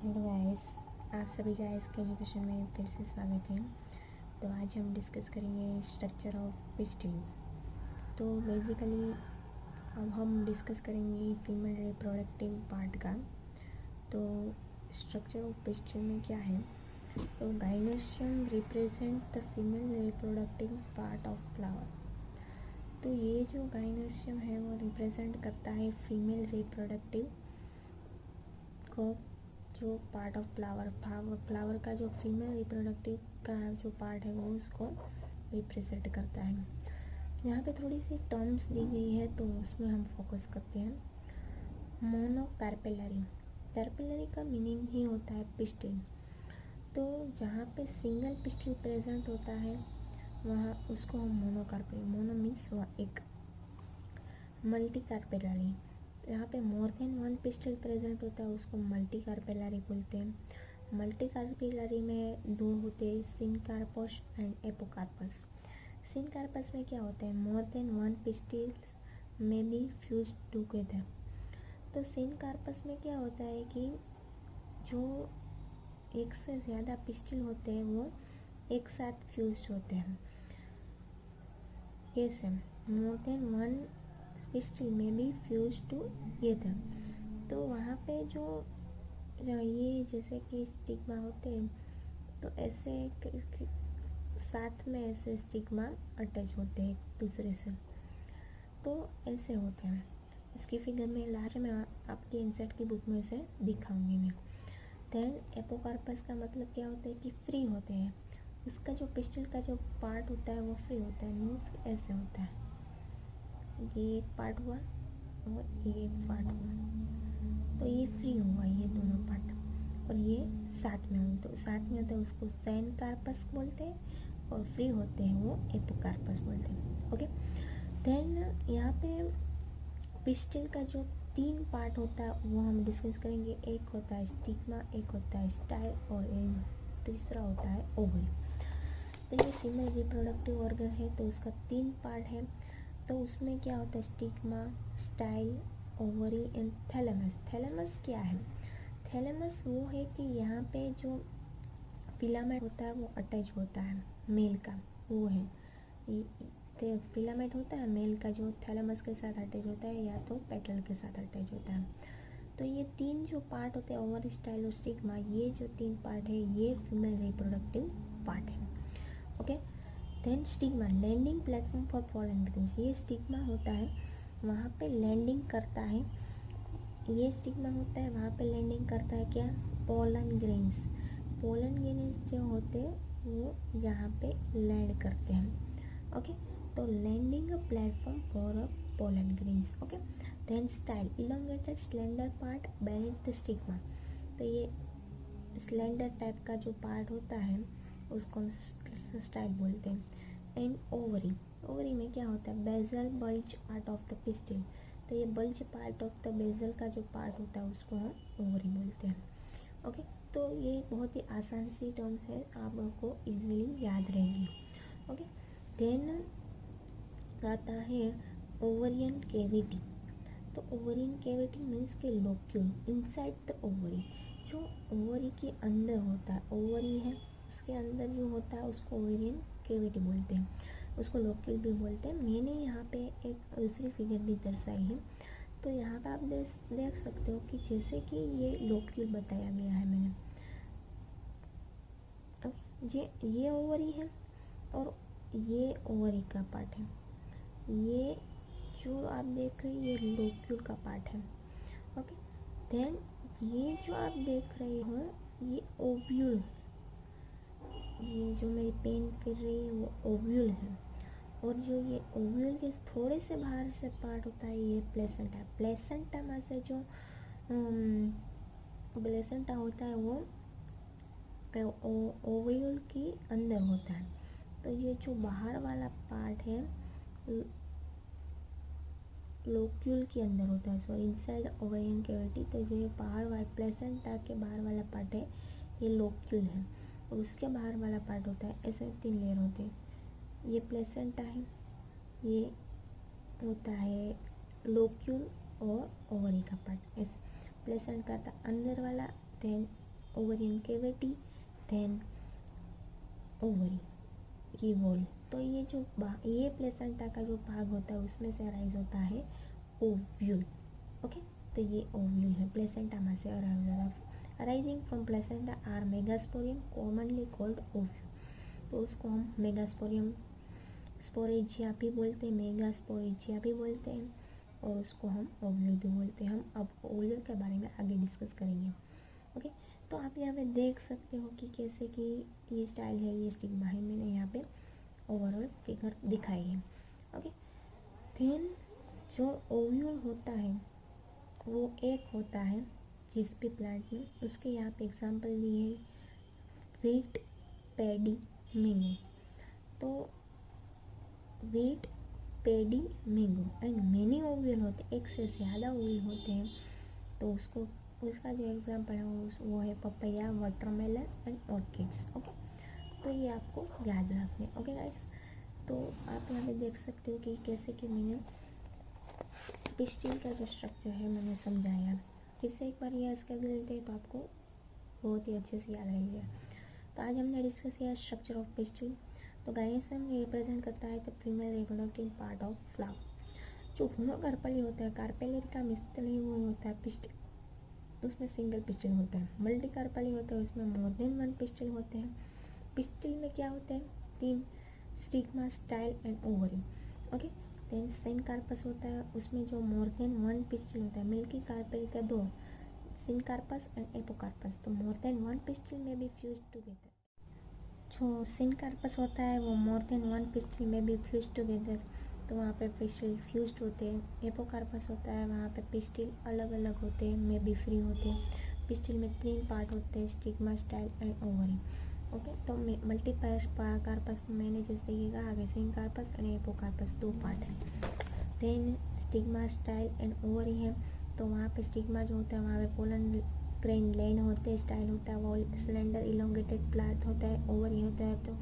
Hello guys, आप सभी guys के एजुकेशन में फिर से स्वागत है। तो आज हम डिस्कस करेंगे स्ट्रक्चर ऑफ पिस्टिल। तो बेसिकली अब हम डिस्कस करेंगे फीमेल रिप्रोडक्टिव पार्ट का। तो स्ट्रक्चर ऑफ पिस्टिल में क्या है, तो gynoecium represent the female reproductive part of flower. तो ये जो गाइनोशियम है वो रिप्रेजेंट करता है फीमेल रिप्रोडक्टिव को, जो पार्ट ऑफ फ्लावर का जो फीमेल रिप्रोडक्टिव का जो पार्ट है वो उसको रिप्रेजेंट करता है। यहाँ पे थोड़ी सी टर्म्स दी गई है तो उसमें हम फोकस करते हैं। मोनोकार्पेलरी, कार्पेलरी का मीनिंग ही होता है पिस्टिल। तो जहाँ पे सिंगल पिस्टिल प्रेजेंट होता है वहाँ उसको हम मोनोकार्पेलरी, मोनो मीन्स एक, मल्टी कार्पेलरी यहाँ पे more than one pistol present होता है उसको मल्टी कार्पेलरी बोलते हैं। मल्टी कार्पेलरी में दो होते हैं, सिनकार्पस एंड एपोकार्पस। सिनकार्पस में क्या होता है, मोर देन वन पिस्टल्स में बी फ्यूज टुगेदर। तो सिनकार्पस में क्या होता है कि जो एक से ज़्यादा पिस्टल होते हैं वो एक साथ फ्यूज होते हैं। कैसे, मोर देन वन पिस्टल में बी फ्यूज टुगेदर। तो वहाँ पे जो ये जैसे कि स्टिग्मा होते हैं तो ऐसे साथ में ऐसे स्टिग्मा अटैच होते हैं एक दूसरे से, तो ऐसे होते हैं। इसकी फिगर में लास्ट में आपकी इंसर्ट की बुक में से दिखाऊंगी मैं। देन एपोकार्पस का मतलब क्या होता है कि फ्री होते हैं, उसका जो पिस्टल का जो पार्ट होता है वो फ्री होता है, मीन्स ऐसे होता है, ये एक पार्ट हुआ और ये एक पार्ट हुआ, तो ये फ्री हुआ ये दोनों पार्ट, और ये साथ में हो, तो साथ में होता है उसको सैन कार्पस बोलते हैं, और फ्री होते हैं वो एपोकार्पस बोलते हैं। ओके, देन यहाँ पे पिस्टिल का जो तीन पार्ट होता है वो हम डिस्कस करेंगे। एक होता है स्टिग्मा, एक होता है स्टाइल, और एक तीसरा होता है ओवरी। तो ये फीमेल रिप्रोडक्टिव ऑर्गन है तो उसका तीन पार्ट है। तो उसमें क्या होता है, stigma, style, ovary and thalamus. Thalamus क्या है, थैलेमस वो है कि यहाँ पे जो फिलामेंट होता है वो अटैच होता है मेल का, वो है फिलामेंट होता है मेल का जो थैलेमस के साथ अटैच होता है या तो पेटल के साथ अटैच होता है। तो ये तीन जो पार्ट होते हैं ओवर, स्टाइल और स्टिग्मा, ये जो तीन पार्ट है ये फीमेल रिप्रोडक्टिव पार्ट है। Okay, then stigma, landing platform for pollen grains. ये स्टिग्मा होता है वहाँ पे लैंडिंग करता है, ये स्टिग्मा होता है वहाँ पे लैंडिंग करता है क्या, पोलन ग्रेन्स। पोलन ग्रेन्स जो होते हैं वो यहाँ पे लैंड करते हैं। ओके, तो landing a platform for a pollen grains. Okay, then style, elongated slender part beneath the stigma. तो ये स्लेंडर टाइप का जो पार्ट होता है उसको हम स्टाइल बोलते हैं। एंड ओवरी, ओवरी में क्या होता है, basal bulge part of the pistil. तो ये bulge part of the basal का जो पार्ट होता है उसको हम ओवरी बोलते हैं। ओके, तो ये बहुत ही आसान सी टर्म्स है, आपको इजीली याद रहेंगी। ओके, देन आता है ओवरियन कैविटी। तो ओवरियन कैविटी मीन्स के लोक्यूल इनसाइड द ओवरी, जो ओवरी के अंदर होता है, ओवरी है उसके अंदर जो होता है उसको ओवरियन कैविटी बोलते हैं, उसको लोक्यूल भी बोलते हैं। मैंने यहाँ पे एक दूसरी फिगर भी दर्शाई है, तो यहाँ पे आप देख सकते हो कि जैसे कि ये लोक्यूल बताया गया है मैंने, ये ओवरी है और ये ओवरी का पार्ट है, ये जो आप देख रहे हैं ये लोक्यूल का पार्ट है। ओके, देन ये जो आप देख रहे हो ये ओव्यूल है, ये जो मेरी पेन फिर रही है वो ओव्यूल है, और जो ये ओव्यूल के थोड़े से बाहर से पार्ट होता है ये प्लेसेंटा। प्लेसेंटा में से जो प्लेसेंटा होता है वो ओव्यूल के अंदर होता है। तो ये जो बाहर वाला पार्ट है लोक्यूल के अंदर होता है, सॉरी इनसाइड ओवरियन कैविटी। तो जो ये बाहर वाला प्लेसेंटा के बाहर वाला पार्ट है ये लोक्यूल है, और उसके बाहर वाला पार्ट होता है, ऐसे तीन लेयर होते हैं। ये प्लेसेंटा है, ये होता है लोक्यूल और ओवरी का पार्ट, ऐसे प्लेसेंटा का अंदर वाला, then ovarian cavity, then ovary, ये वॉल। तो ये जो ये प्लेसेंटा का जो भाग होता है उसमें से अराइज होता है ओव्यूल। ओके, तो ये ओव्यूल है, प्लेसेंटा में से अराइज होता है। Arising from placenta or megasporium commonly called ovule. तो उसको हम मेगास्पोरियम स्पोरेजिया भी बोलते हैं, मेगास्पोरेजिया भी बोलते हैं, और उसको हम ओव्यूल भी बोलते हैं। हम अब ओव्यूल के बारे में आगे डिस्कस करेंगे। ओके, तो आप यहाँ पे देख सकते हो कि कैसे कि ये स्टाइल है, ये स्टिग्मा है, मैंने यहाँ पे ओवरऑल फिगर दिखाई है। ओके, देन जो ओव्यूल होता है वो एक होता है जिस भी प्लांट में, उसके यहाँ पे एग्जांपल दिए है व्हीट, पैडी, मैंगो। तो wheat, paddy, mango and many ovule होते हैं, एक से ज़्यादा ओव्यूल होते हैं। तो उसको उसका जो एग्जांपल है वो है papaya, watermelon and orchids. Okay, तो ये आपको याद रखने। ओके गाइस, तो आप यहाँ पे देख सकते हो कि कैसे कि मैंने पिस्टिल का जो स्ट्रक्चर है मैंने समझाया। फिर से एक बार ये इसका भी लेते हैं तो आपको बहुत ही अच्छे से याद रहेगा। तो आज हमने डिस्कस किया स्ट्रक्चर ऑफ पिस्टिल। तो गायनेसियम रिप्रेजेंट करता है the female reproductive part of flower. जो होमोकार्पेली होता है, कार्पेलियर का मिश्रण ही वो होता है पिस्टिल, उसमें सिंगल पिस्टिल होता है। मल्टी कार्पेली होता है, उसमें मोर देन वन पिस्टिल होते हैं। पिस्टिल में क्या होते हैं, 3, stigma, style and ovary. Okay, then syncarpous होता है, उसमें जो मोर देन वन पिस्टिल होता है। मिल्की कार्पेल का 2, सिनकार्पस एंड एपोकार्पस। तो मोर देन वन पिस्टिल में बी फ्यूज टुगेदर। जो सिनकार्पस होता है वो मोर देन वन पिस्टिल में बी फ्यूज टुगेदर, तो वहाँ पे पिस्टिल फ्यूज्ड होते हैं। एपोकार्पस होता है, वहाँ पे पिस्टिल अलग अलग होते हैं, में बी फ्री होते हैं। पिस्टिल में 3 पार्ट होते हैं, stigma, style and ovary. Okay, तो मल्टी कार्पस में मैंने जैसे ये कहा आगे सिनकार्पस एंड एपोकार्पस 2 पार्ट है। Then stigma, style and ovary है। तो वहाँ पे स्टिग्मा जो होता है वहाँ पे पोलन ग्रेन लैंड होते हैं, स्टाइल होता है वो सिलेंडर इलोंगेटेड प्लांट होता है, ओवरी होता है तो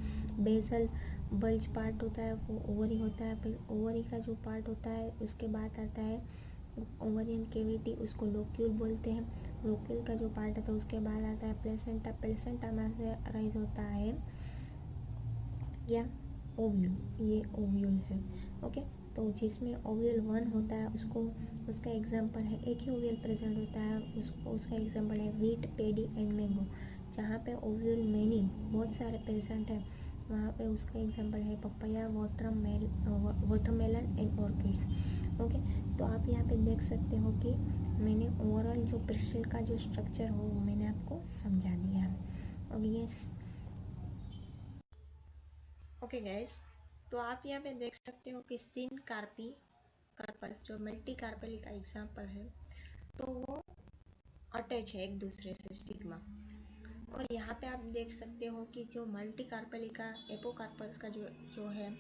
बेसल बल्ज पार्ट होता है वो ओवरी होता है। फिर ओवरी का जो पार्ट होता है उसके बाद आता है ओवरियन केविटी, उसको लोक्यूल बोलते हैं। लोक्यूल का जो पार्ट है तो उसके बाद आता है प्लेसेंटा। प्लेसेंटा में से अराइज होता है क्या, ओव्यूल, ये ओव्यूल है। ओके, तो जिसमें ओव्यूल 1 होता है उसको, उसका एग्जांपल है, एक ही ओव्यूल प्रेजेंट होता है उसका एग्जांपल है व्हीट, पेडी एंड मैंगो। जहाँ पे ओव्यूल मैनी बहुत सारे प्रेजेंट है वहाँ पे उसका एग्जांपल है papaya, watermelon and orchids. Okay, तो आप यहाँ पे देख सकते हो कि मैंने ओवरऑल जो पिस्टिल का जो स्ट्रक्चर हो वो मैंने आपको समझा दिया है। और यस, ओके गाइस, तो आप यहाँ पे देख सकते हो कि स्टिन कार्पस जो मल्टी कार्पेली का एग्जांपल है तो वो अटैच है एक दूसरे से स्टिग्मा। और यहाँ पे आप देख सकते हो कि जो मल्टी कार्पेली का एपोकार्पस का जो जो है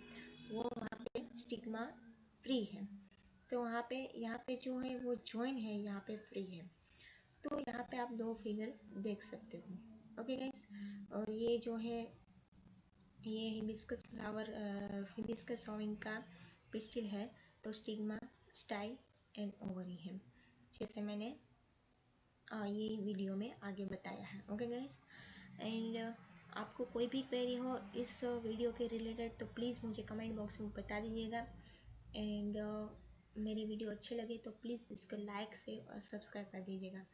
वो वहाँ पे स्टिग्मा फ्री है। तो वहाँ पे यहाँ पे जो है वो जॉइन है, यहाँ पे फ्री है। तो यहाँ पे आप 2 फिगर देख सकते हो। ओके गाइस, और ये जो है ये हिबिस्कस फ्लावर, हिबिस्कस सॉविंग का पिस्टिल है। तो स्टिग्मा, स्टाइल एंड ओवरी है, जैसे मैंने ये वीडियो में आगे बताया है। ओके गाइस, एंड आपको कोई भी क्वेरी हो इस वीडियो के रिलेटेड तो प्लीज़ मुझे कमेंट बॉक्स में बता दीजिएगा। एंड मेरे वीडियो अच्छे लगे तो प्लीज़ इसको लाइक, शेयर और सब्सक्राइब कर दीजिएगा।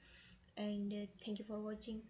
And thank you for watching.